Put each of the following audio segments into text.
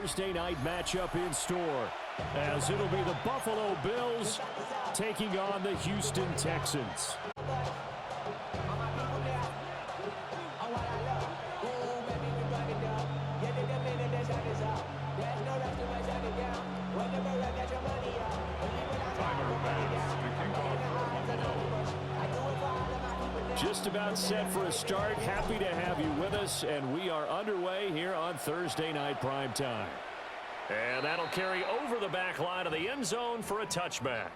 Thursday night matchup in store, as it'll be the Buffalo Bills taking on the Houston Texans. Just about set for a start. Happy to have you with us, and we are underway here on Thursday Night Primetime. And that'll carry over the back line of the end zone for a touchback.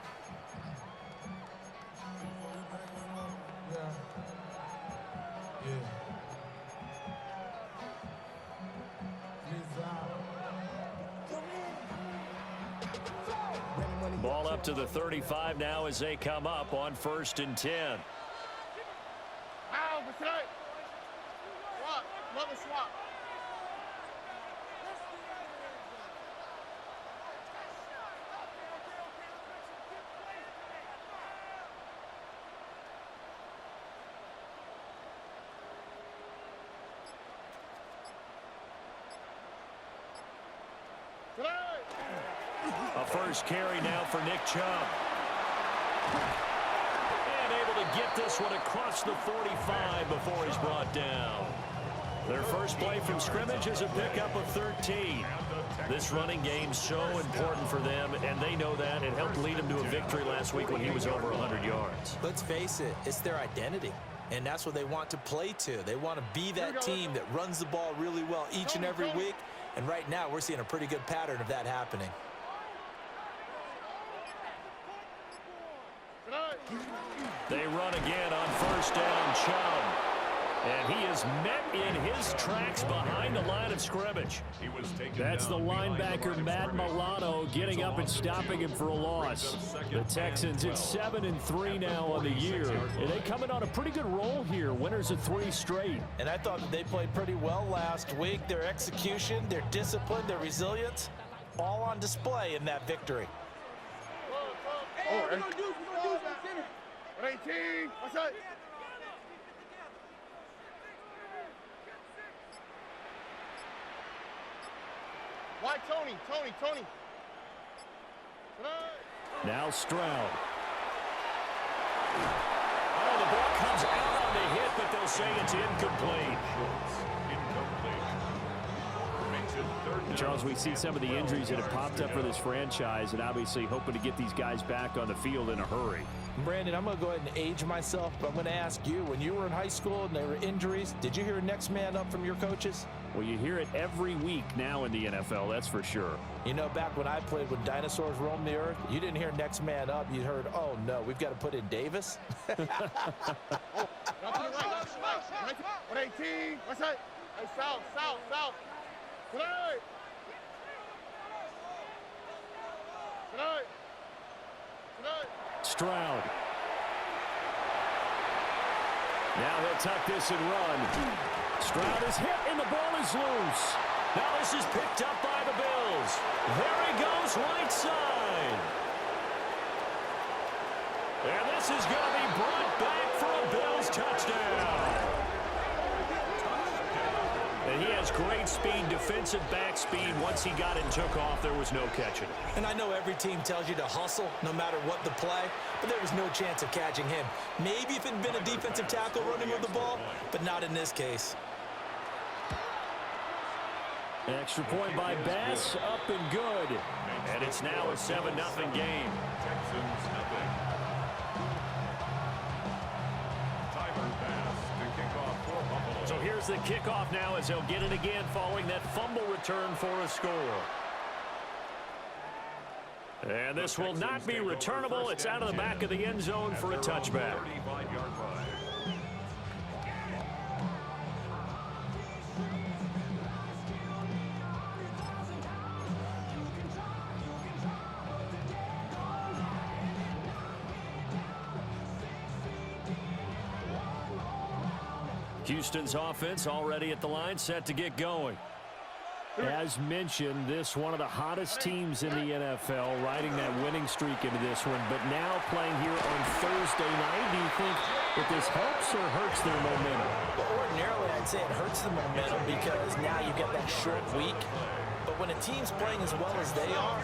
Ball up to the 35 now as they come up on 1st and 10. Swap. A first carry now for Nick Chubb. And able to get this one across the 45 before he's brought down. Their first play from scrimmage is a pickup of 13. This running game's so important for them, and they know that. It helped lead them to a victory last week when he was over 100 yards. Let's face it, it's their identity, and that's what they want to play to. They want to be that team that runs the ball really well each and every week, and right now we're seeing a pretty good pattern of that happening. They run again on 1st down. Chubb. And he is met in his tracks behind the line of scrimmage. That's the linebacker, Matt Milano, getting up and stopping him for a loss. The Texans, it's 7-3 now on the year. And they come in on a pretty good roll here, winners of 3 straight. And I thought that they played pretty well last week. Their execution, their discipline, their resilience, all on display in that victory. Oh, we're going to do 18. What's that? Why Tony? Now Stroud. Oh, the ball comes out on the hit, but they'll say it's incomplete. Charles, we see some of the injuries that have popped up for this franchise, and obviously hoping to get these guys back on the field in a hurry. Brandon, I'm going to go ahead and age myself, but I'm going to ask you, when you were in high school and there were injuries, did you hear next man up from your coaches? Well, you hear it every week now in the NFL, that's for sure. You know, back when I played when dinosaurs roamed the earth, you didn't hear next man up. You heard, oh, no, we've got to put in Davis. 118. What's that? Hey, south. Tonight. Stroud. Now he'll tuck this and run. Stroud is hit and the ball is loose. Now this is picked up by the Bills. There he goes, right side. And this is going to be brought back for a Bills touchdown. And he has great speed, defensive back speed. Once he got it and took off, there was no catching it. And I know every team tells you to hustle no matter what the play, but there was no chance of catching him. Maybe if it had been a defensive tackle running with the ball, but not in this case. Extra point by Bass, up and good. And it's now a 7-0 game. Texans nothing. So here's the kickoff now as they'll get it again following that fumble return for a score. And this will not be returnable. It's out of the back of the end zone for a touchback. Houston's offense already at the line, set to get going. As mentioned, this one of the hottest teams in the NFL, riding that winning streak into this one, but now playing here on Thursday night. Do you think that this helps or hurts their momentum? Well, ordinarily, I'd say it hurts the momentum because now you've got that short week. But when a team's playing as well as they are,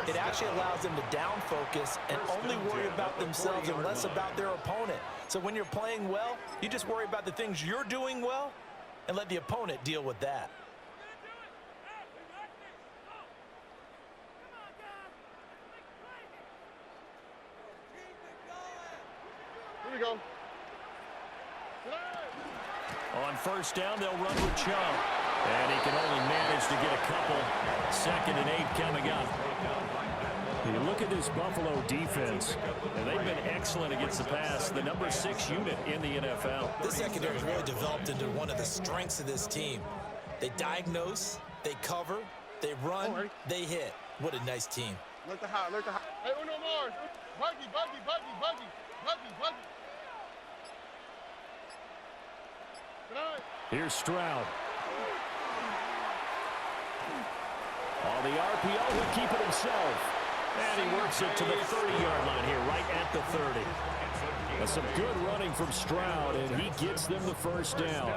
it actually allows them to down focus and only worry about themselves and less about their opponent. So when you're playing well, you just worry about the things you're doing well and let the opponent deal with that. Here we go. On first down, they'll run with Chubb. And he can only manage to get a couple. 2nd and 8 coming up. You look at this Buffalo defense, and they've been excellent against the pass. The number 6 unit in the NFL. This secondary has really developed into one of the strengths of this team. They diagnose, they cover, they run, they hit. What a nice team. Let the high, let the high. Hey, Uno Mars. Buggy, buggy, buggy, buggy, buggy, buggy. Here's Stroud. On the RPO, he'll keep it himself. And he works it to the 30-yard line here, right at the 30. That's some good running from Stroud, and he gets them the first down.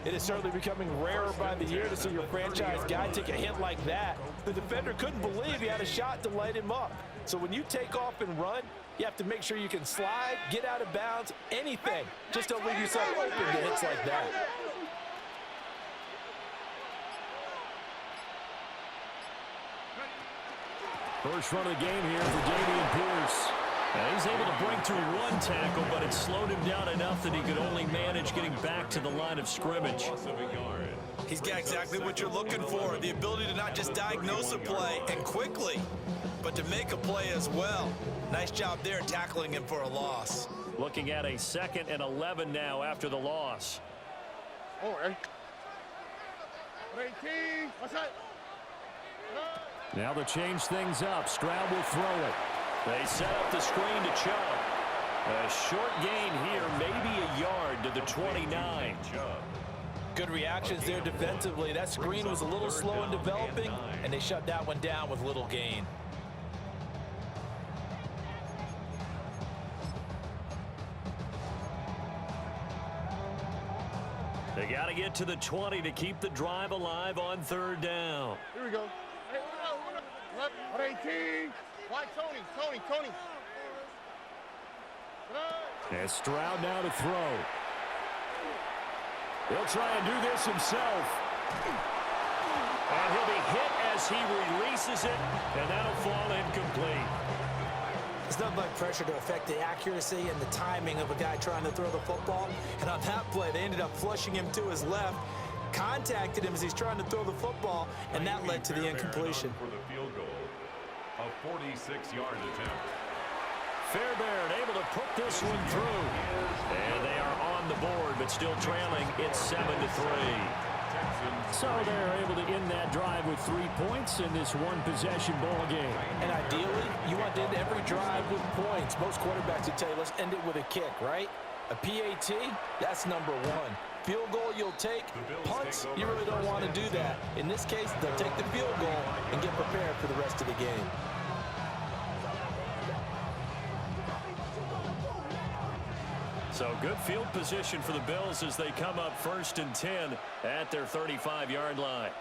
It is certainly becoming rarer by the year to see your franchise guy take a hit like that. The defender couldn't believe he had a shot to light him up. So when you take off and run, you have to make sure you can slide, get out of bounds, anything. Just don't leave yourself open to hits like that. First run of the game here for Dameon Pierce. And he's able to break through one tackle, but it slowed him down enough that he could only manage getting back to the line of scrimmage. He's got exactly what you're looking for, the ability to not just diagnose a play and quickly, but to make a play as well. Nice job there tackling him for a loss. Looking at a 2nd and 11 now after the loss. Oh, hey. 18. What's that? Now to change things up, Stroud will throw it. They set up the screen to Chubb. A short gain here, maybe a yard to the 29. Good reactions there defensively. That screen was a little slow in developing, and they shut that one down with little gain. They got to get to the 20 to keep the drive alive on 3rd down. Here we go. Hey, Uno. 18. Why Tony? And Stroud now to throw. He'll try and do this himself. And he'll be hit as he releases it, and that'll fall incomplete. There's nothing like pressure to affect the accuracy and the timing of a guy trying to throw the football. And on that play, they ended up flushing him to his left, contacted him as he's trying to throw the football, and that led to the incompletion. For the field goal, a 46-yard attempt. Fairbairn able to put this one through. And they are on the board, but still trailing. It's 7-3. So they're able to end that drive with 3 points in this one-possession ball game. And ideally, you want to end every drive with points. Most quarterbacks would tell you, let's end it with a kick, right? A PAT, that's number 1. Field goal you'll take. Punts, you really don't want to do that. In this case, they'll take the field goal and get prepared for the rest of the game. So good field position for the Bills as they come up 1st and 10 at their 35-yard line.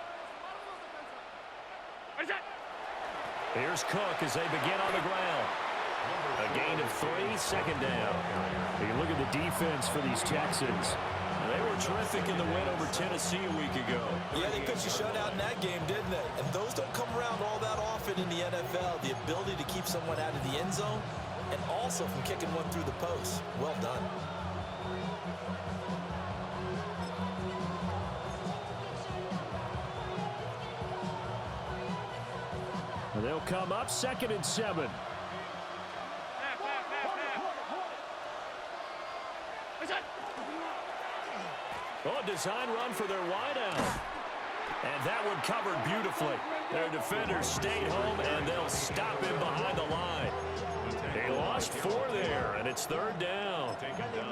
Here's Cook as they begin on the ground. A gain of 3, 2nd down. You look at the defense for these Texans. They were terrific in the win over Tennessee a week ago. Yeah, they pitched a shutout in that game, didn't they? And those don't come around all that often in the NFL. The ability to keep someone out of the end zone and also from kicking one through the post. Well done. They'll come up 2nd and 7. Oh, a design run for their wideout. And that one covered beautifully. Their defenders stayed home, and they'll stop him behind the line. They lost 4 there, and it's 3rd down.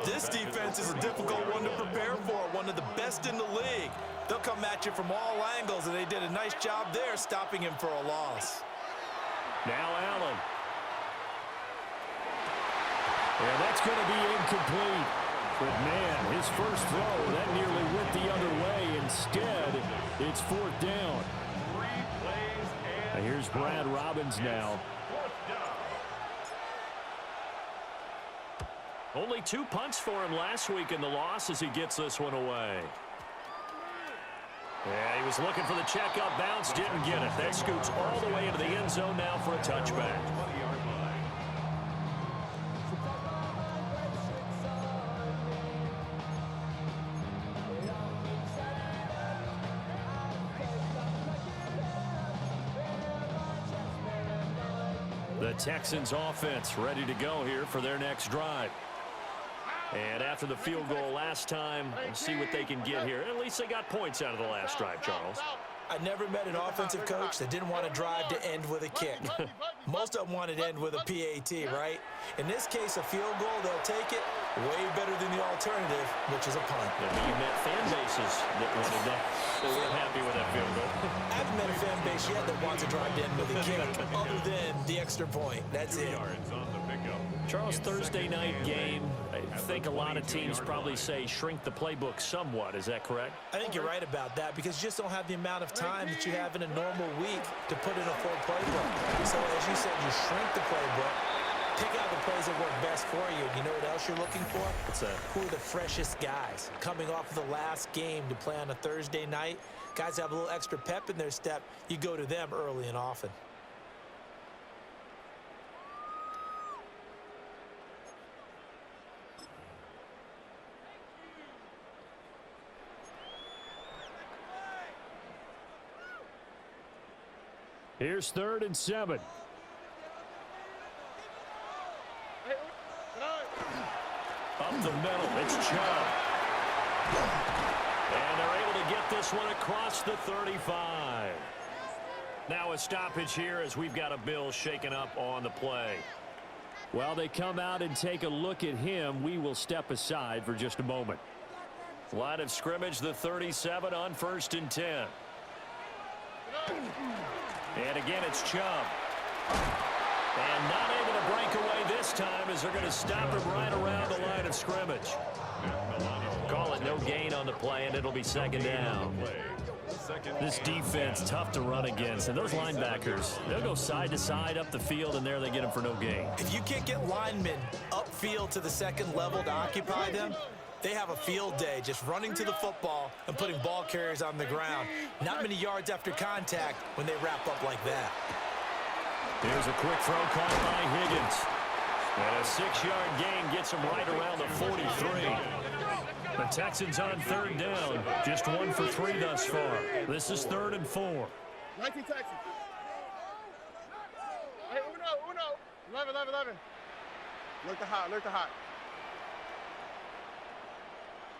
This defense is a difficult one to prepare for, one of the best in the league. They'll come at you from all angles, and they did a nice job there stopping him for a loss. Now Allen. And that's going to be incomplete. But, man, his first throw, that nearly went the other way. Instead, it's 4th down. And here's Brad Robbins now. Only 2 punts for him last week in the loss as he gets this one away. Yeah, he was looking for the checkup bounce, didn't get it. That scoots all the way into the end zone now for a touchback. The Texans offense ready to go here for their next drive. And after the field goal last time, we'll see what they can get here. At least they got points out of the last drive, Charles. I never met an offensive coach that didn't want to drive to end with a kick. Most of them wanted to end with a PAT, right? In this case, a field goal, they'll take it way better than the alternative, which is a punt. You met fan bases that wanted that. They weren't happy with that field goal. I haven't met a fan base yet that wants to drive to end with a kick other than the extra point. That's it. Charles, Thursday night game, I think a lot of teams probably say shrink the playbook somewhat. Is that correct? I think you're right about that because you just don't have the amount of time that you have in a normal week to put in a full playbook. So as you said, you shrink the playbook, pick out the plays that work best for you. You know what else you're looking for? What's that? Who are the freshest guys coming off of the last game to play on a Thursday night? Guys have a little extra pep in their step. You go to them early and often. Here's 3rd and 7. Up the middle, it's Chubb. And they're able to get this one across the 35. Now a stoppage here as we've got a Bill shaken up on the play. While they come out and take a look at him, we will step aside for just a moment. Line of scrimmage, the 37 on 1st and 10. And again, it's Chubb. And not able to break away this time as they're going to stop him right around the line of scrimmage. Call it no gain on the play, and it'll be 2nd down. This defense, tough to run against. And those linebackers, they'll go side to side up the field, and there they get them for no gain. If you can't get linemen upfield to the 2nd level to occupy them, they have a field day just running to the football and putting ball carriers on the ground. Not many yards after contact when they wrap up like that. Here's a quick throw caught by Higgins. And a 6-yard gain gets him right around the 43. The Texans on 3rd down. Just 1 for 3 thus far. This is 3rd and 4. 19 Texans. Hey, Uno. 11. Look the hot.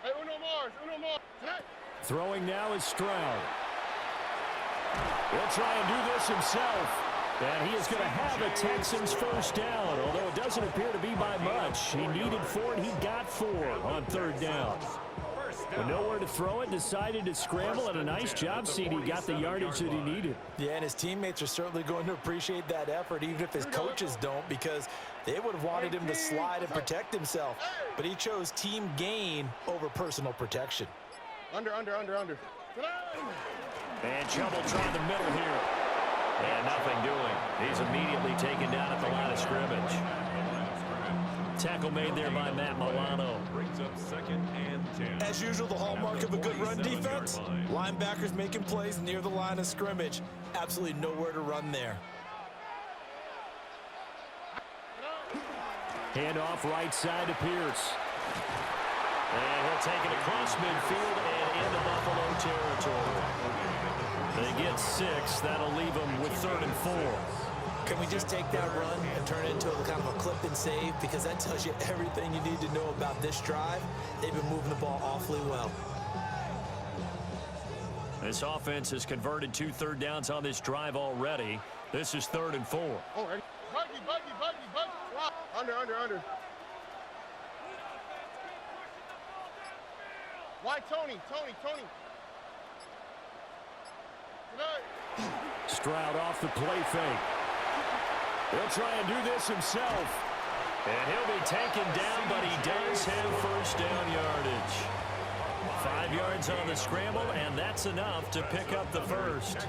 Hey, Uno Mars. Throwing now is Stroud. He'll try and do this himself. And he is going to have a Texans 1st down, although it doesn't appear to be by much. He needed 4, and he got 4 on 3rd down. But nowhere to throw it, decided to scramble, and a nice job, CD. Got the yardage that he needed. Yeah, and his teammates are certainly going to appreciate that effort, even if his coaches don't, because they would have wanted him to slide and protect himself. But he chose team gain over personal protection. Under. And Chubb will try the middle here. And nothing doing. He's immediately taken down at the line of scrimmage. Tackle made there by Matt Milano. Brings up 2nd and 10. As usual, the hallmark of a good run defense, linebackers making plays near the line of scrimmage. Absolutely nowhere to run there. Hand off right side to Pierce. And he'll take it across midfield and into Buffalo territory. They get 6. That'll leave them with 3rd and 4. Can we just take that run and turn it into a kind of a clip and save? Because that tells you everything you need to know about this drive. They've been moving the ball awfully well. This offense has converted 2 third downs on this drive already. This is 3rd and 4. Buggy. Under. Why Tony? Stroud off the play fake. He'll try and do this himself. And he'll be taken down, but he does have first down yardage. 5 yards on the scramble, and that's enough to pick up the first.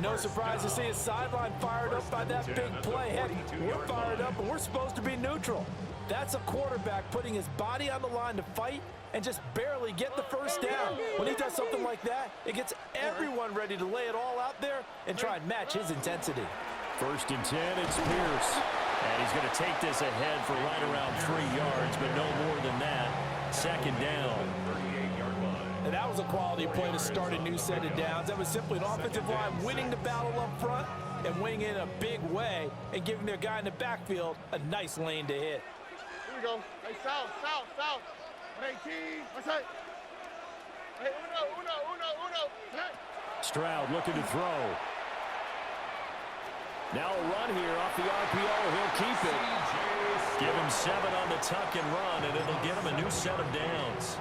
No surprise to see his sideline fired up by that big play. Heck, we're fired up, and we're supposed to be neutral. That's a quarterback putting his body on the line to fight and just barely get the first down. When he does something like that, it gets everyone ready to lay it all out there and try and match his intensity. 1st and 10, it's Pierce. And he's going to take this ahead for right around 3 yards, but no more than that. 2nd down. And that was a quality play to start a new set of downs. That was simply an offensive line winning the battle up front and winning in a big way and giving their guy in the backfield a nice lane to hit. Here we go. Hey, south. 118. What's that? Hey, uno. Hey. Stroud looking to throw. Now a run here off the RPO. He'll keep it. Give him 7 on the tuck and run, and it'll get him a new set of downs.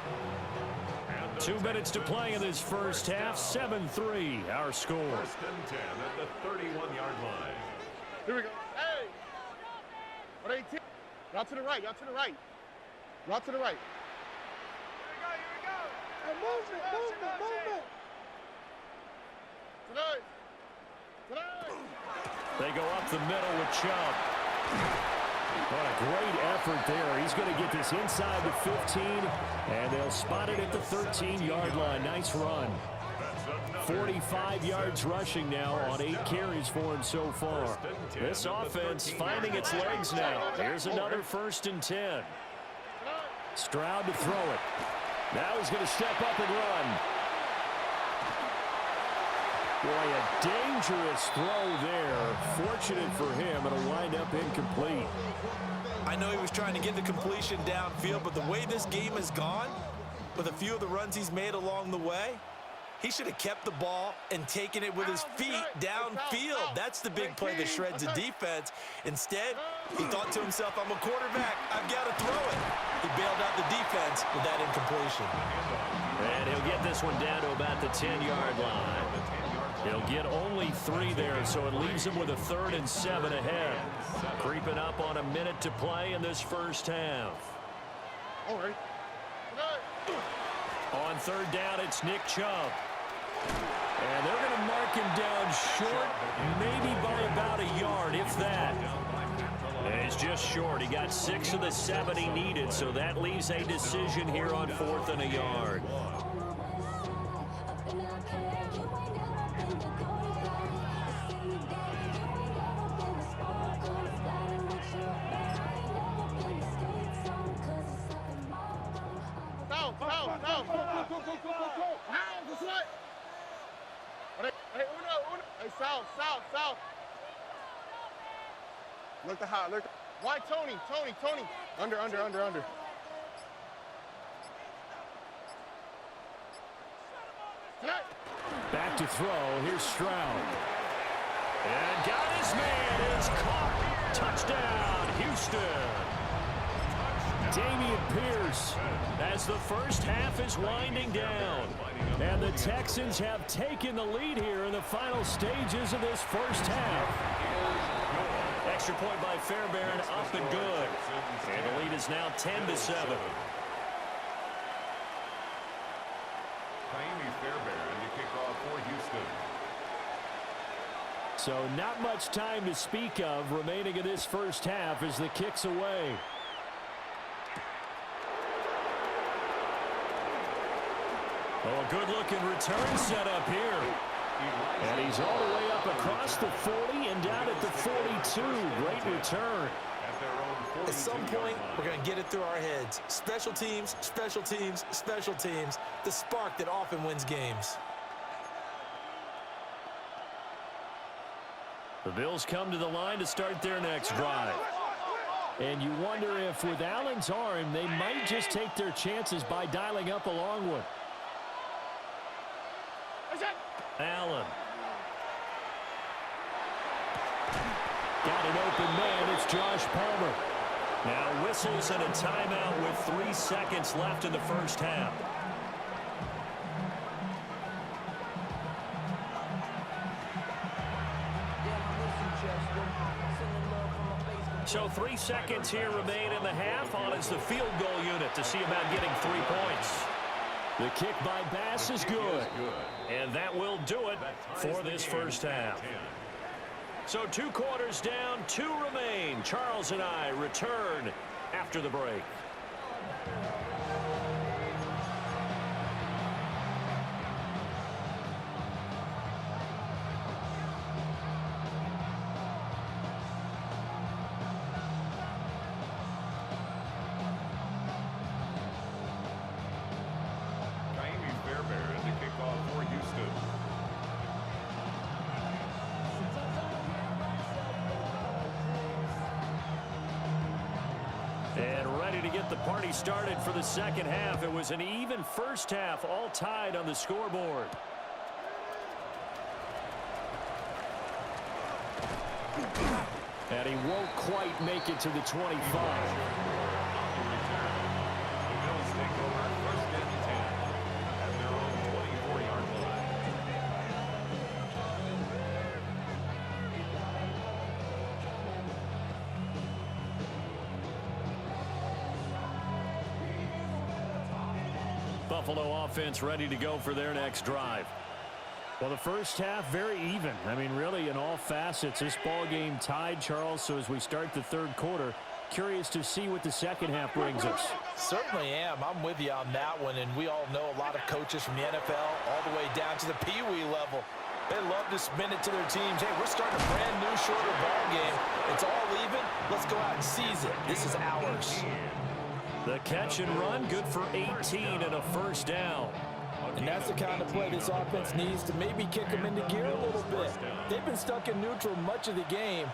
2 minutes to play in this first half. 7-3, our score. 1st and 10 at the 31-yard line. Here we go. Hey. 118. Route to the right. Route to the right. Here we go. Hey, movement. Tonight. They go up the middle with Chubb. What a great effort there. He's going to get this inside the 15, and they'll spot it at the 13-yard line. Nice run. 45 yards rushing now on 8 carries for him so far. This offense finding its legs now. Here's another 1st and 10. Stroud to throw it. Now he's going to step up and run. Boy, a dangerous throw there. Fortunate for him, it'll wind up incomplete. I know he was trying to get the completion downfield, but the way this game has gone, with a few of the runs he's made along the way, he should have kept the ball and taken it with his feet downfield. That's the big play that shreds a defense. Instead, he thought to himself, I'm a quarterback, I've got to throw it. He bailed out the defense with that incompletion. And he'll get this one down to about the 10-yard line. He'll get only 3 there, so it leaves him with a 3rd and 7 ahead. Creeping up on a minute to play in this first half. All right. On 3rd down, it's Nick Chubb. And they're going to mark him down short, maybe by about a yard, if that. And it's just short. He got 6 of the 7 he needed, so that leaves a decision here on 4th and a yard. Hey, south. Look the hot. Look. Why Tony? Under. Back to throw. Here's Stroud. And got his man. Is caught. Touchdown, Houston. Dameon Pierce as the first half is winding down. And the Texans have taken the lead here in the final stages of this first half. Extra point by Fairbairn, up and good. And the lead is now 10-7. Fairbairn to kick off for Houston. So not much time to speak of remaining in this first half as the kick's away. Oh, a good-looking return set up here. And he's all the way up across the 40 and down at the 42. Great return. At some point, we're going to get it through our heads. Special teams, special teams, special teams. The spark that often wins games. The Bills come to the line to start their next drive. And you wonder if with Allen's arm, they might just take their chances by dialing up a long one. Got an open man. It's Josh Palmer. Now whistles and a timeout with 3 seconds left in the first half. So 3 seconds here remain in the half. On is the field goal unit to see about getting 3 points. The kick by Bass is good. And that will do it for this first half. So 2 quarters down, 2 remain. Charles and I return after the break. And ready to get the party started for the second half. It was an even first half, all tied on the scoreboard. And he won't quite make it to the 25. Buffalo offense ready to go for their next drive. Well, the first half very even. I mean, really in all facets, this ball game tied, Charles. So as we start the third quarter, curious to see what the second half brings us. Certainly am. I'm with you on that one. And we all know a lot of coaches from the NFL all the way down to the Pee-wee level. They love to spin it to their teams. Hey, we're starting a brand new shorter ball game. It's all even. Let's go out and seize it. This is ours. The catch and run, good for 18 and a first down. And that's the kind of play this offense needs to maybe kick them into gear a little bit. They've been stuck in neutral much of the game.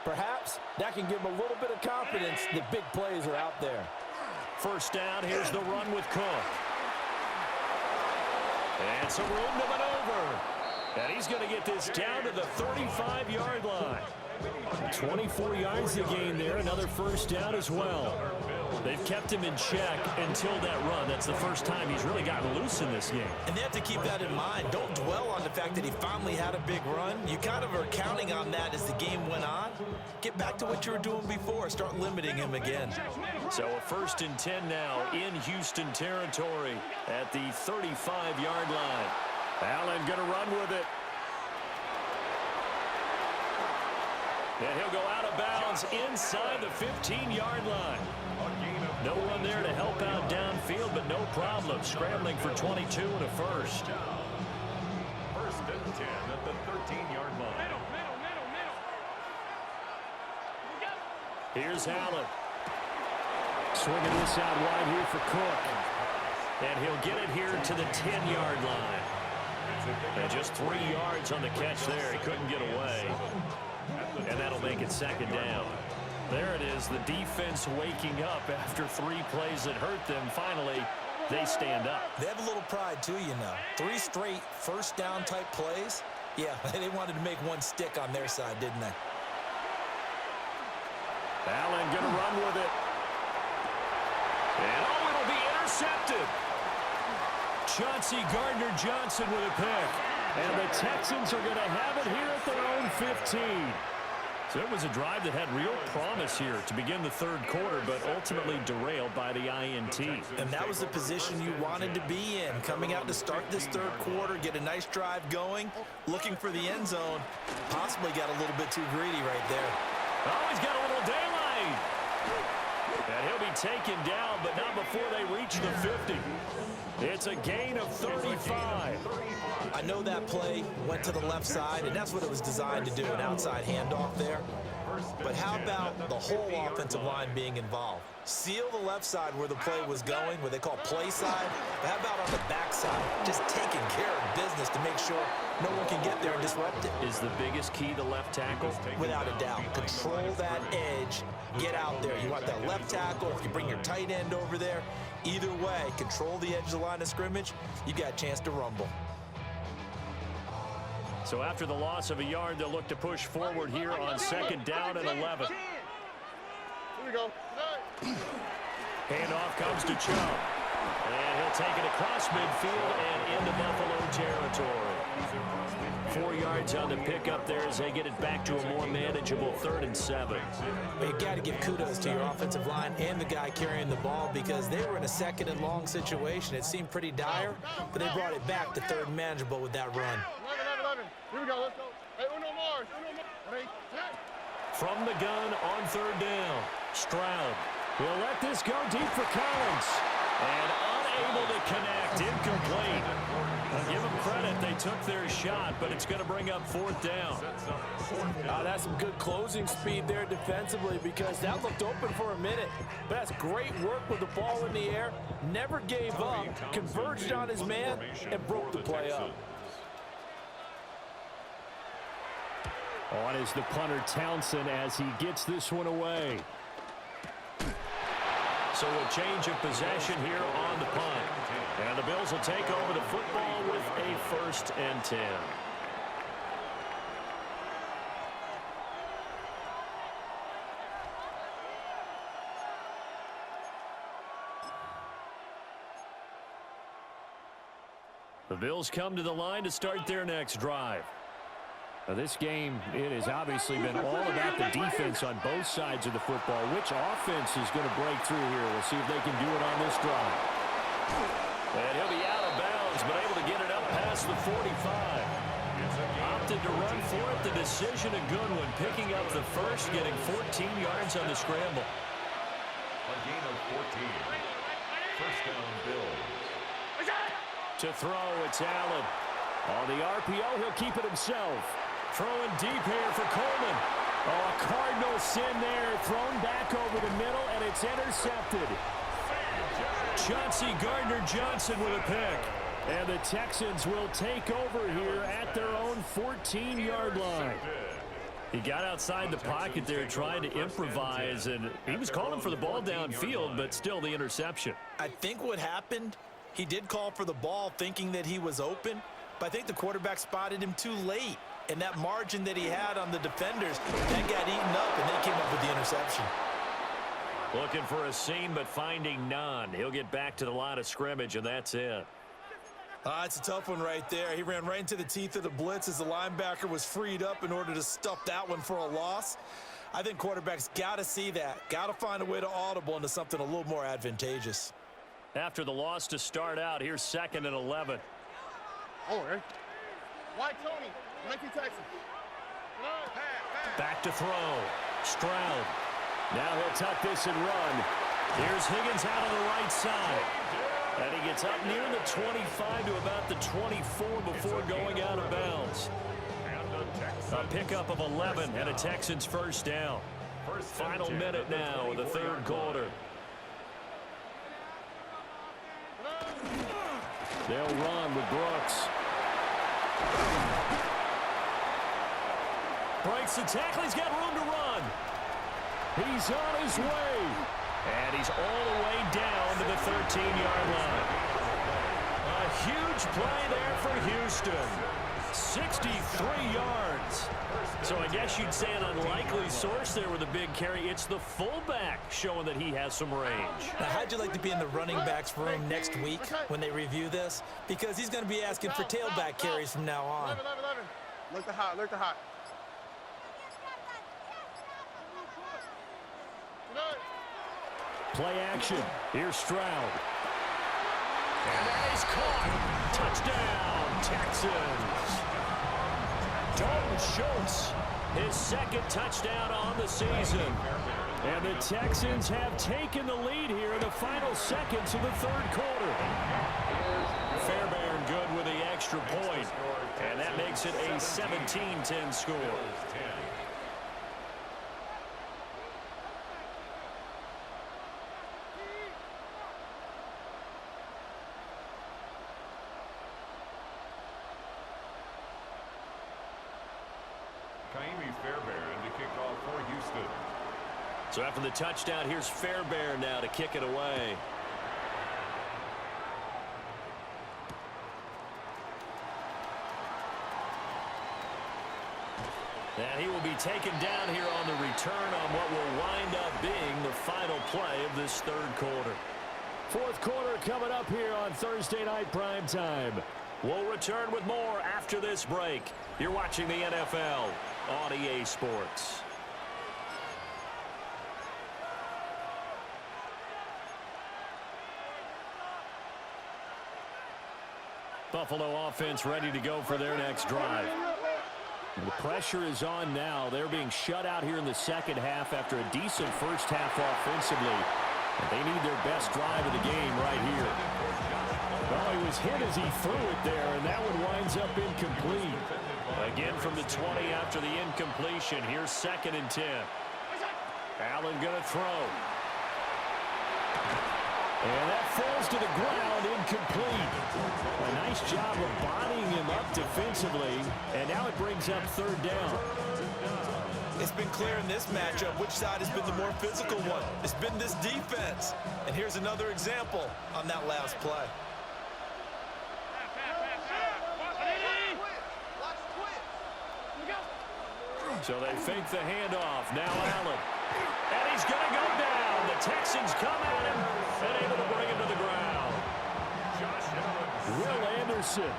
Perhaps that can give them a little bit of confidence that big plays are out there. First down, here's the run with Cook. And some room to maneuver. And he's going to get this down to the 35-yard line. 24 yards to gain there, another first down as well. They've kept him in check until that run. That's the first time he's really gotten loose in this game. And they have to keep that in mind. Don't dwell on the fact that he finally had a big run. You kind of are counting on that as the game went on. Get back to what you were doing before. Start limiting him again. So a 1st and 10 now in Houston territory at the 35-yard line. Allen going to run with it. And he'll go out of bounds inside the 15-yard line. No one there to help out downfield, but no problem. Scrambling for 22 and a first. 1st and 10 at the 13-yard line. Here's Allen. Swinging this out wide here for Cook. And he'll get it here to the 10-yard line. And just 3 yards on the catch there. He couldn't get away. And that'll make it 2nd down. There it is, the defense waking up after 3 plays that hurt them. Finally, they stand up. They have a little pride, too, you know. 3 straight first down type plays. Yeah, they wanted to make one stick on their side, didn't they? Allen going to run with it. And, oh, it'll be intercepted. Chauncey Gardner-Johnson with a pick. And the Texans are going to have it here at their own 15. So it was a drive that had real promise here to begin the third quarter, but ultimately derailed by the INT. And that was the position you wanted to be in, coming out to start this third quarter, get a nice drive going, looking for the end zone. Possibly got a little bit too greedy right there. Oh, he's got a little daylight. And he'll be taken down, but not before they reach the 50. It's a gain of 35. I know that play went to the left side, and that's what it was designed to do, an outside handoff there. But how about the whole offensive line being involved? Seal the left side where the play was going, what they call play side. But how about on the back side? Just taking care of business to make sure no one can get there and disrupt it. Is the biggest key the left tackle? Without a doubt. Control that edge. Get out there. You want that left tackle. If you bring your tight end over there, either way, control the edge of the line of scrimmage, you got a chance to rumble. So So after the loss of a yard, they'll look to push forward here on 2nd down and 11. Here we go. Handoff comes to Chubb. And he'll take it across midfield and into Buffalo territory. 4 yards on the pickup there as they get it back to a more manageable 3rd and 7. You got to give kudos to your offensive line and the guy carrying the ball because they were in a 2nd and long situation. It seemed pretty dire, but they brought it back to 3rd and manageable with that run. 11. Here we go. Let's go. Hey, uno more. Ready? From the gun on 3rd down, Stroud will let this go deep for Collins. And unable to connect, incomplete. I'll give them credit, they took their shot, but it's going to bring up 4th down. That's some good closing speed there defensively because that looked open for a minute. But that's great work with the ball in the air. Never gave up, converged on his man, and broke the play up. On is the punter Townsend as he gets this one away. So a change of possession here on the punt. And the Bills will take over the football with a 1st and 10. The Bills come to the line to start their next drive. Now this game, it has obviously been all about the defense on both sides of the football. Which offense is going to break through here? We'll see if they can do it on this drive. And he'll be out of bounds, but able to get it up past the 45. Opted to run for it. The decision, a good one. Picking up the first, getting 14 yards on the scramble. A gain of 14. 1st down, Bills. To throw, it's Allen. On the RPO, he'll keep it himself. Throwing deep here for Coleman. Oh, a Cardinal sin there. Thrown back over the middle, and it's intercepted. Chauncey Gardner-Johnson with a pick. And the Texans will take over here at their own 14-yard line. He got outside the pocket there trying to improvise, and he was calling for the ball downfield, but still the interception. I think what happened, he did call for the ball thinking that he was open, but I think the quarterback spotted him too late. And that margin that he had on the defenders, that got eaten up, and they came up with the interception. Looking for a seam, but finding none. He'll get back to the line of scrimmage, and that's it. It's a tough one right there. He ran right into the teeth of the blitz as the linebacker was freed up in order to stuff that one for a loss. I think quarterbacks got to see that, got to find a way to audible into something a little more advantageous. After the loss to start out, here's 2nd and 11. Oh, right. Why Tony? 19 Texans. Back to throw. Stroud. Now he'll tuck this and run. Here's Higgins out on the right side. And he gets up near the 25 to about the 24 before going out of bounds. A pickup of 11 and a Texans 1st down. Final minute now of the 3rd quarter. They'll run with Brooks. Breaks the tackle. He's got room to run. He's on his way. And he's all the way down to the 13-yard line. A huge play there for Houston. 63 yards. So I guess you'd say an unlikely source there with a big carry. It's the fullback showing that he has some range. Now, how'd you like to be in the running backs room next week when they review this? Because he's going to be asking for tailback carries from now on. 11. Look the hot. Play action. Here's Stroud. And that is caught. Touchdown, Texans. Dalton Schultz, his 2nd touchdown on the season. And the Texans have taken the lead here in the final seconds of the 3rd quarter. Fairbairn good with the extra point. And that makes it a 17-10 score. Fairbairn to kick off for Houston. So after the touchdown, here's Fairbairn now to kick it away. And he will be taken down here on the return on what will wind up being the final play of this third quarter. Fourth quarter coming up here on Thursday Night Primetime. We'll return with more after this break. You're watching the NFL on EA Sports. Buffalo offense ready to go for their next drive. The pressure is on now. They're being shut out here in the second half after a decent first half offensively. And they need their best drive of the game right here. Well, he was hit as he threw it there, and that one winds up incomplete. Again from the 20 after the incompletion. Here's 2nd and 10. Allen going to throw. And that falls to the ground, incomplete. A nice job of bodying him up defensively, and now it brings up 3rd down. It's been clear in this matchup which side has been the more physical one. It's been this defense. And here's another example on that last play. So they fake the handoff. Now Allen. And he's going to go down. The Texans come at him and able to bring him to the ground. Will Anderson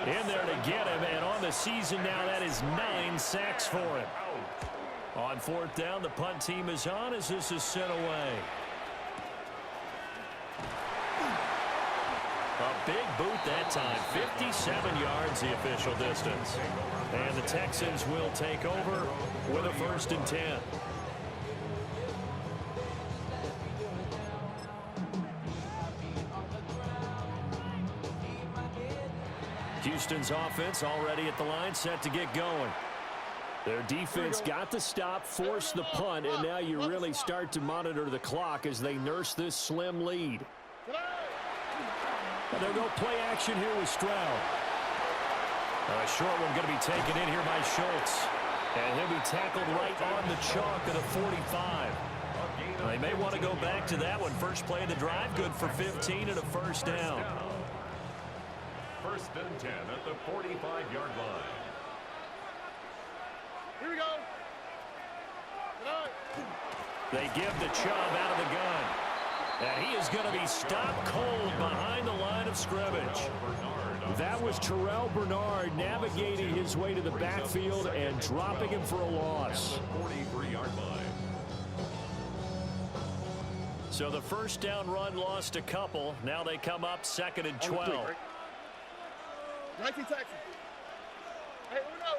in there to get him. And on the season now, that is 9 sacks for him. On 4th down, the punt team is on as this is sent away. A big boot that time. 57 yards the official distance. And the Texans will take over with a 1st and 10. Houston's offense already at the line, set to get going. Their defense got the stop, forced the punt, and now you really start to monitor the clock as they nurse this slim lead. And they'll go play action here with Stroud. A short one going to be taken in here by Schultz. And he'll be tackled right on the chalk at a 45. They may want to go back to that one. First play of the drive, good for 15 and a 1st down. 1st and 10 at the 45-yard line. Here we go. They give the Chubb out of the gun. And he is going to be stopped cold behind the line of scrimmage. That was Terrell Bernard navigating his way to the backfield and dropping him for a loss. 43-yard line. So the 1st down run lost a couple. Now they come up 2nd and 12. 19 Texans. Hey, uno.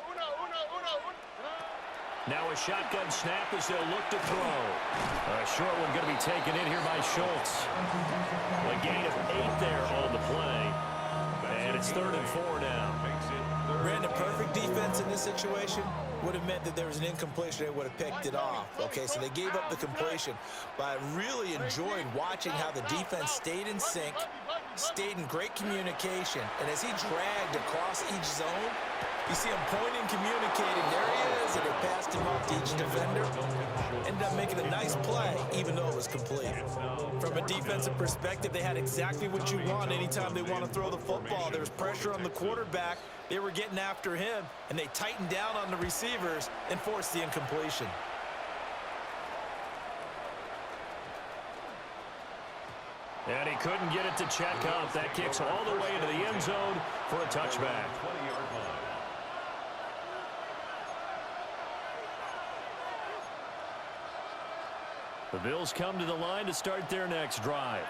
Now a shotgun snap as they'll look to throw. A short one going to be taken in here by Schultz. A gain of 8 there on the play. And it's 3rd and 4 now. Ran the perfect defense in this situation. Would have meant that there was an incompletion. They would have picked it off. Okay, so they gave up the completion. But I really enjoyed watching how the defense stayed in sync, stayed in great communication. And as he dragged across each zone, you see him pointing, communicating. There he is, and they passed him off to each defender. Ended up making a nice play, even though it was complete. From a defensive perspective, they had exactly what you want anytime they want to throw the football. There was pressure on the quarterback. They were getting after him, and they tightened down on the receivers and forced the incompletion. And he couldn't get it to check up. That kicks all the way into the end zone for a touchback. 20-yard line. The Bills come to the line to start their next drive.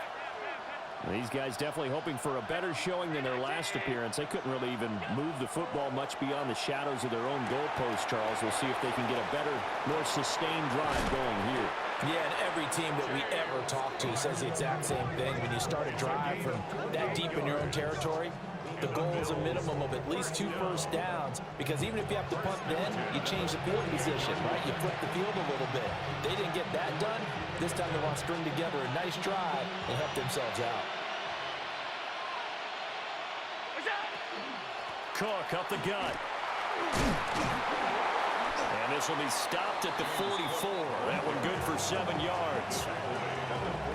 These guys definitely hoping for a better showing than their last appearance. They couldn't really even move the football much beyond the shadows of their own goalpost, Charles. We'll see if they can get a better, more sustained drive going here. Yeah, and every team that we ever talk to says the exact same thing. When you start a drive from that deep in your own territory, the goal is a minimum of at least 2 first downs, because even if you have to punt then, you change the field position, right? You flip the field a little bit. They didn't get that done. This time they want to string together a nice drive and help themselves out. Cook up the gut. And this will be stopped at the 44. That one good for 7 yards.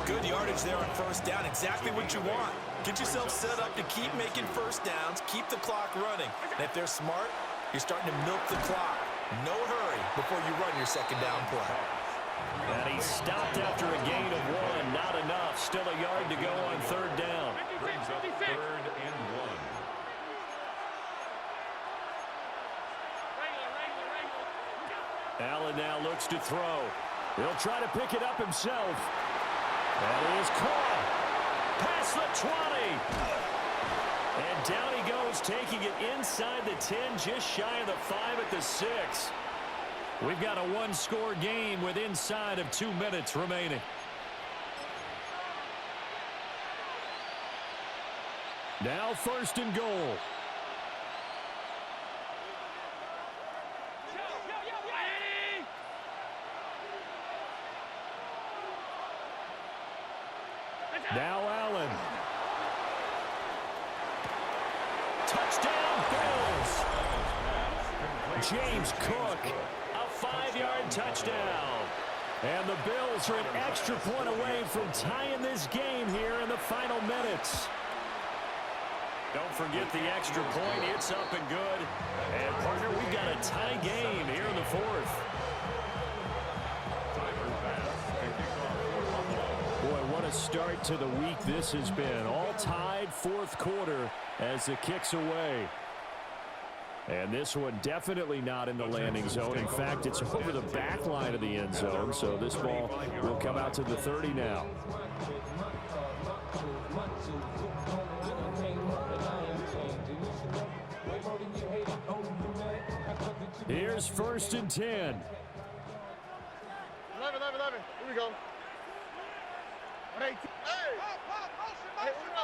Good yardage there on first down. Exactly what you want. Get yourself set up to keep making first downs, keep the clock running. And if they're smart, you're starting to milk the clock. No hurry before you run your second down play. And he stopped after a gain of 1. Not enough. Still a yard to go on third down. Brings up 3rd and 1. Allen now looks to throw. He'll try to pick it up himself. And he is caught. Past the 20. And down he goes, taking it inside the 10, just shy of the 5 at the 6. We've got a one-score game with inside of 2 minutes remaining. Now 1st and goal. Now Allen. Touchdown Bills. James Cook, a 5-yard touchdown. And the Bills are an extra point away from tying this game here in the final minutes. Don't forget the extra point. It's up and good. And, partner, we've got a tie game here in the 4th. Boy, what a start to the week this has been. All tied 4th quarter as the kick's away. And this one definitely not in the landing zone. In fact, it's over the back line of the end zone. So this ball will come out to the 30 now. Here's 1st and 10. 11. Here we go. Hey! Hey, uno.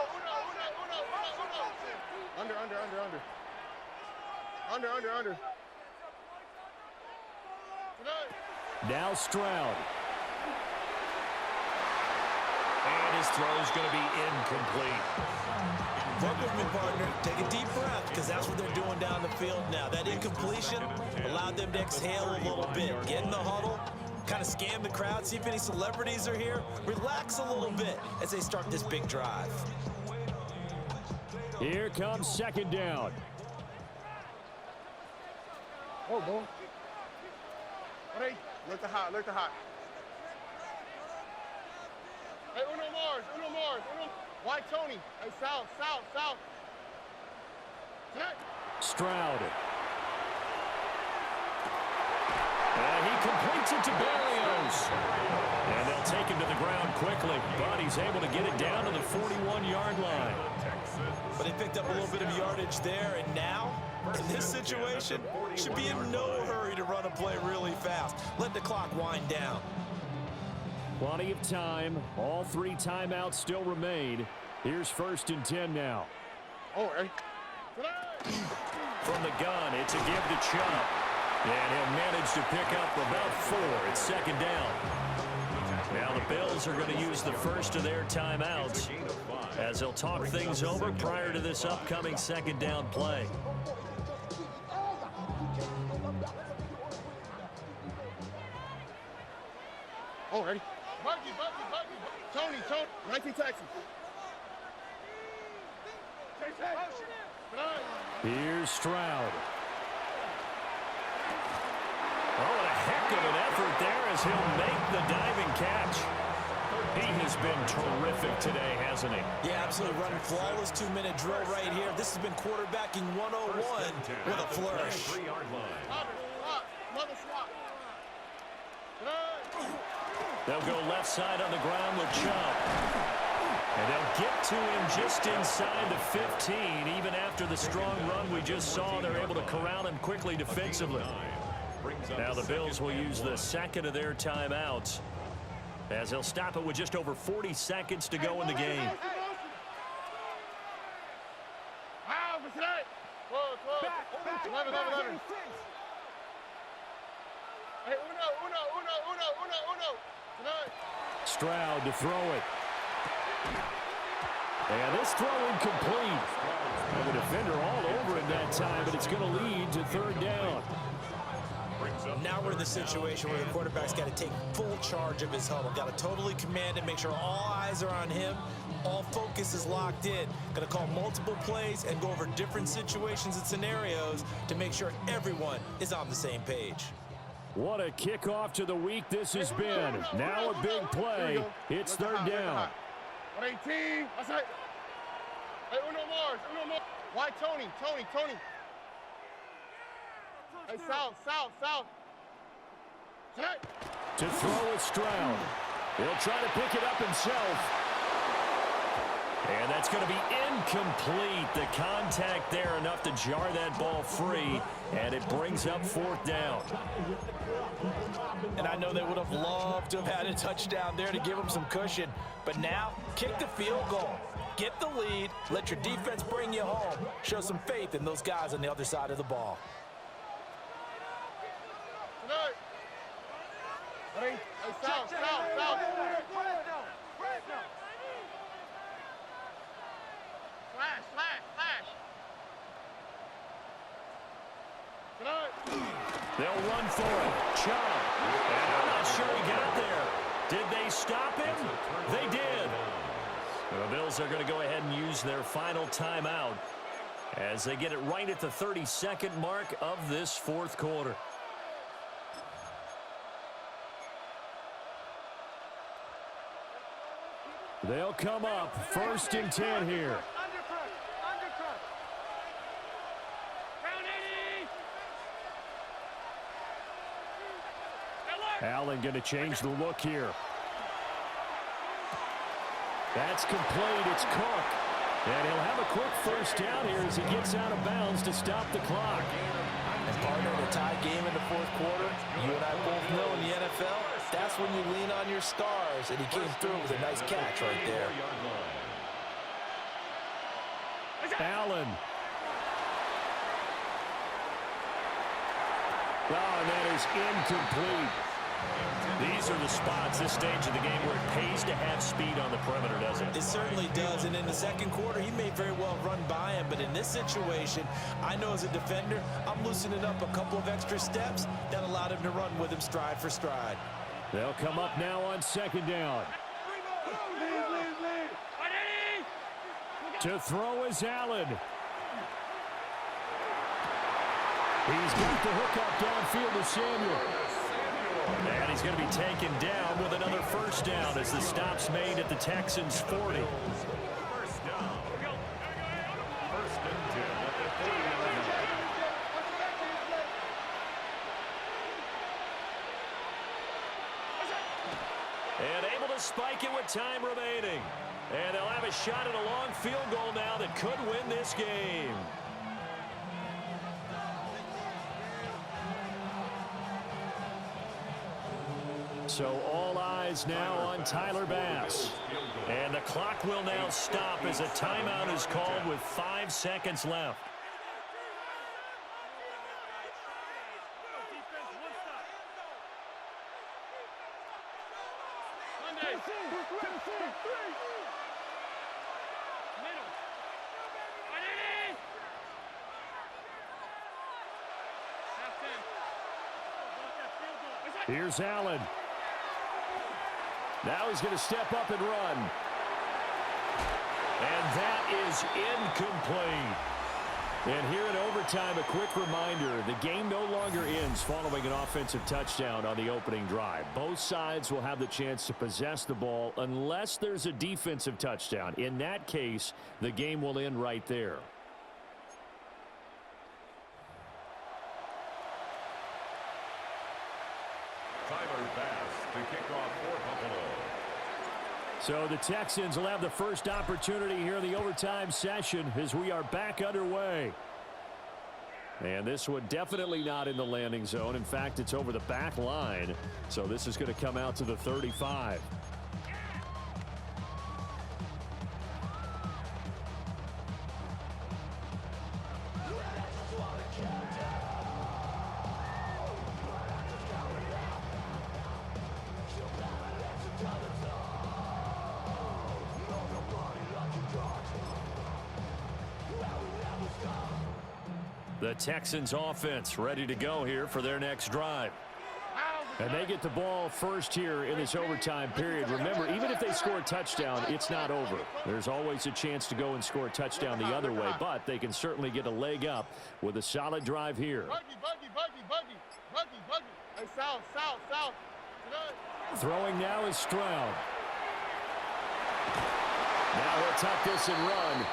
Under. Now Stroud. And his throw is going to be incomplete. Work with me, partner. Take a deep breath, because that's what they're doing down the field now. That incompletion allowed them to exhale a little bit. Get in the huddle, kind of scan the crowd, see if any celebrities are here. Relax a little bit as they start this big drive. Here comes 2nd down. Oh, boy. Hey, look the hot. Hey, uno Mars. White Tony. Hey, south. Stroud. And he completes it to Berrios. And they'll take him to the ground quickly. But he's able to get it down to the 41-yard line. But he picked up a little bit of yardage there, and now, in this situation, should be in no hurry to run a play really fast. Let the clock wind down. Plenty of time. All 3 timeouts still remain. Here's 1st and 10 now. Oh, hey. From the gun, it's a give to Chubb. And he'll manage to pick up about 4. It's 2nd down. Now the Bills are going to use the first of their timeouts as they'll talk things over prior to this upcoming 2nd down play. Oh, ready? Buggy. Tony. 19 Texas. Here's Stroud. Oh, and a heck of an effort there as he'll make the diving catch. He has been terrific today, hasn't he? Yeah, absolutely. Running flawless 2-minute drill right here. This has been quarterbacking 101 with a flourish. They'll go left side on the ground with Chubb. And they'll get to him just inside the 15. Even after the strong run we just saw, they're able to corral him quickly defensively. Now the Bills will use the second of their timeouts as they'll stop it with just over 40 seconds to go in the game. Stroud to throw it. And this throw incomplete. The defender all over him that time, but it's going to lead to 3rd down. Now we're in the situation where the quarterback's got to take full charge of his huddle. Got to totally command it, make sure all eyes are on him. All focus is locked in. Going to call multiple plays and go over different situations and scenarios to make sure everyone is on the same page. What a kickoff to the week this has been. Now a big play. It's third down. 118. That's it. Hey, uno more. Why Tony? Hey, south. To throw is Stroud. He'll try to pick it up himself. And that's going to be incomplete. The contact there enough to jar that ball free, and it brings up fourth down. And I know they would have loved to have had a touchdown there to give them some cushion. But now, kick the field goal. Get the lead. Let your defense bring you home. Show some faith in those guys on the other side of the ball. Hey, south. Flash. They'll run for it. Chubb. And I'm not sure he got there. Did they stop him? They did. The Bills are going to go ahead and use their final timeout as they get it right at the 32nd mark of this fourth quarter. They'll come up 1st and 10 here. Allen going to change the look here. That's complete. It's Cook. And he'll have a quick first down here as he gets out of bounds to stop the clock. And partner, in a tie game in the fourth quarter, you and I both know in the NFL, that's when you lean on your stars, and he came through with a nice catch right there. Allen. Oh, and that is incomplete. These are the spots, this stage of the game, where it pays to have speed on the perimeter, doesn't it? It certainly does, and in the second quarter, he may very well run by him, but in this situation, I know as a defender, I'm loosening up a couple of extra steps that allowed him to run with him stride for stride. They'll come up now on 2nd down. To throw is Allen. He's got the hook up downfield to Samuel. And he's going to be taken down with another first down as the stop's made at the Texans' 40. First down. 1st and 10 at the 40-yard line. And able to spike it with time remaining. And they'll have a shot at a long field goal now that could win this game. So all eyes now on Tyler Bass. And the clock will now stop as a timeout is called with 5 seconds left. Here's Allen. Now he's going to step up and run. And that is incomplete. And here in overtime, a quick reminder, the game no longer ends following an offensive touchdown on the opening drive. Both sides will have the chance to possess the ball unless there's a defensive touchdown. In that case, the game will end right there. Tyler Bass to kick off for Buffalo. So the Texans will have the first opportunity here in the overtime session as we are back underway. And this one definitely not in the landing zone. In fact, it's over the back line. So this is going to come out to the 35. The Texans offense ready to go here for their next drive. And they get the ball first here in this overtime period. Remember, even if they score a touchdown, it's not over. There's always a chance to go and score a touchdown the other way, but they can certainly get a leg up with a solid drive here. Hey, south. Throwing now is Stroud. Now he'll tuck this and run.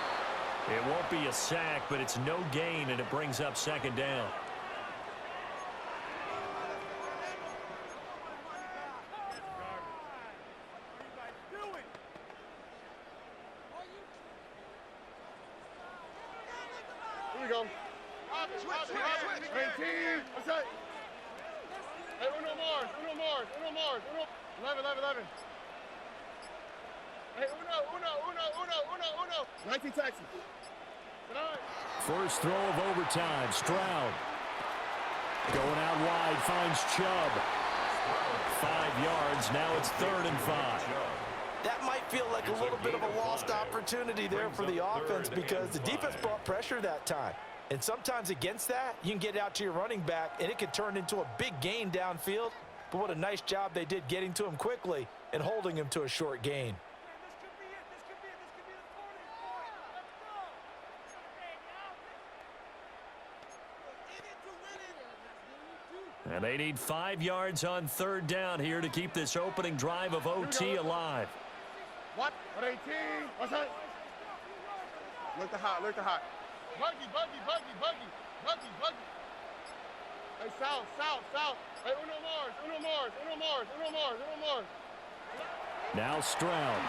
It won't be a sack, but it's no gain, and it brings up second down. Here we go. Switch. 18. What's that? Hey, uno more. 11. Hey, uno. 19 Texas. First throw of overtime. Stroud. Going out wide, finds Chubb. 5 yards. Now it's 3rd and 5. That might feel like a little bit of a lost opportunity there for the offense because the defense brought pressure that time. And sometimes against that, you can get out to your running back, and it could turn into a big gain downfield. But what a nice job they did getting to him quickly and holding him to a short gain. And they need 5 yards on 3rd down here to keep this opening drive of OT alive. What? 18. What's that? Look the hot. Buggy. Hey, south. Hey, uno more. Now Stroud.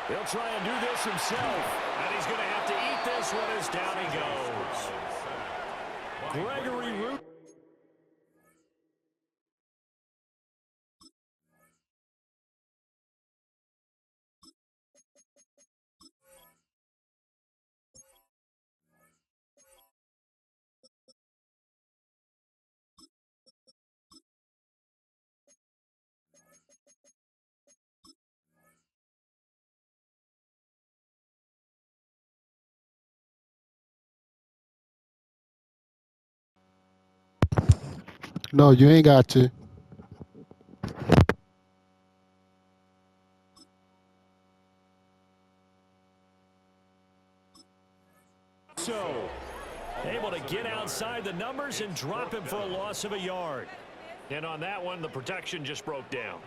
He'll try and do this himself. And he's going to have to eat this one as down he goes. Gregory Root. No, you ain't got to. So, able to get outside the numbers and drop him for a loss of a yard. And on that one, the protection just broke down.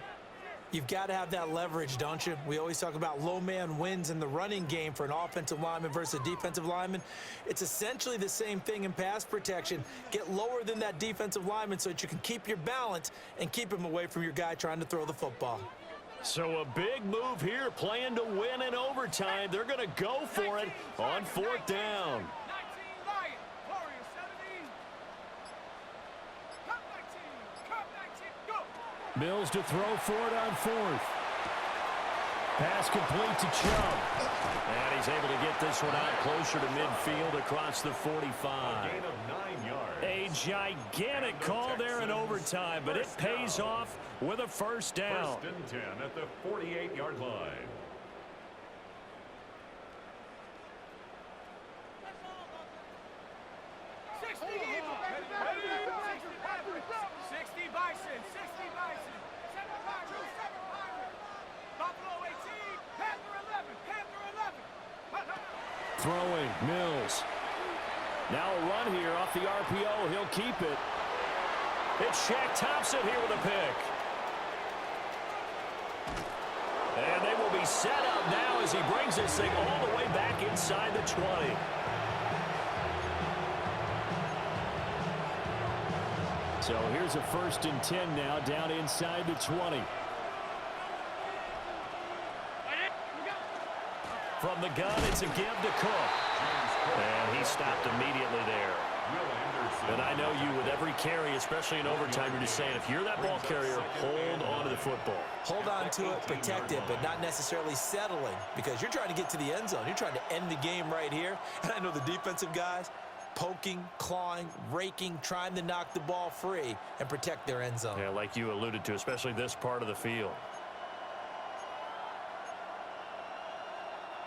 You've got to have that leverage, don't you? We always talk about low man wins in the running game for an offensive lineman versus a defensive lineman. It's essentially the same thing in pass protection. Get lower than that defensive lineman so that you can keep your balance and keep him away from your guy trying to throw the football. So a big move here, playing to win in overtime. They're going to go for it on 4th down. Mills to throw for it on 4th. Pass complete to Chubb. And he's able to get this one out closer to midfield across the 45. A gain of 9 yards. A gigantic call there in overtime, but it pays off with a first down. 1st and 10 at the 48-yard line. Throwing, Mills. Now a run here off the RPO. He'll keep it. It's Shaq Thompson here with a pick. And they will be set up now as he brings this thing all the way back inside the 20. So here's a 1st and 10 now down inside the 20. From the gun, it's a give to Cook. And he stopped immediately there. And I know you, with every carry, especially in overtime, you're just saying, if you're that ball carrier, hold on to the football. Hold on to it, protect it, but not necessarily settling because you're trying to get to the end zone. You're trying to end the game right here. And I know the defensive guys poking, clawing, raking, trying to knock the ball free and protect their end zone. Yeah, like you alluded to, especially this part of the field.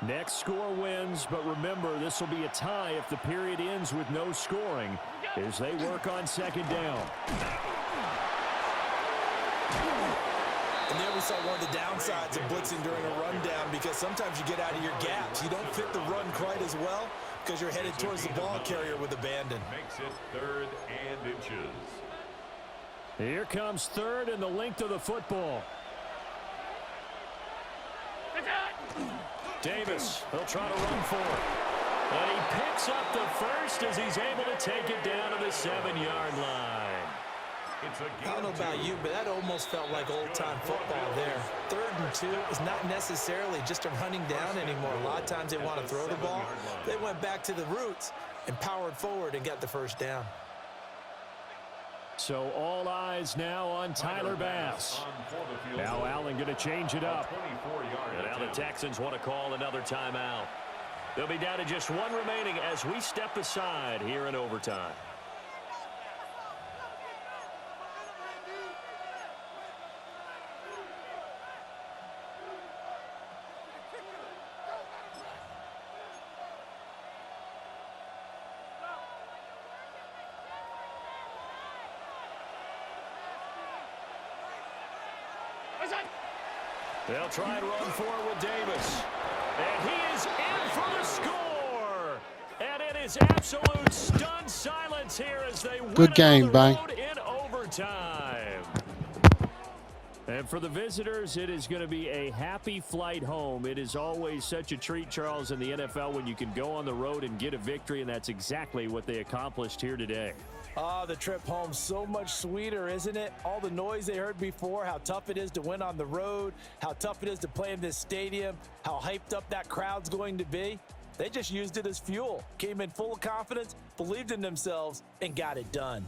Next score wins, but remember, this will be a tie if the period ends with no scoring as they work on 2nd down. also one of the downsides of blitzing during a rundown because sometimes you get out of your gaps. You don't fit the run quite as well because you're headed towards the ball carrier with abandon. Makes it 3rd and inches. Here comes 3rd and the length of the football. Davis, he'll try to run for it. And he picks up the first as he's able to take it down to the 7-yard line. I don't know about you, but that almost felt like old-time football there. 3rd and 2 is not necessarily just a running down anymore. A lot of times they want to throw the ball. They went back to the roots and powered forward and got the first down. So all eyes now on Tyler Bass. Now Allen going to change it up. And now the Texans want to call another timeout. They'll be down to just 1 remaining as we step aside here in overtime. They'll try and run forward with Davis. And he is in for the score. And it is absolute stunned silence here as they win Good game, on the Bang. road in overtime. And for the visitors, it is going to be a happy flight home. It is always such a treat, Charles, in the NFL when you can go on the road and get a victory, and that's exactly what they accomplished here today. Oh, the trip home so much sweeter, isn't it? All the noise they heard before, how tough it is to win on the road, how tough it is to play in this stadium, how hyped up that crowd's going to be. They just used it as fuel, came in full of confidence, believed in themselves, and got it done.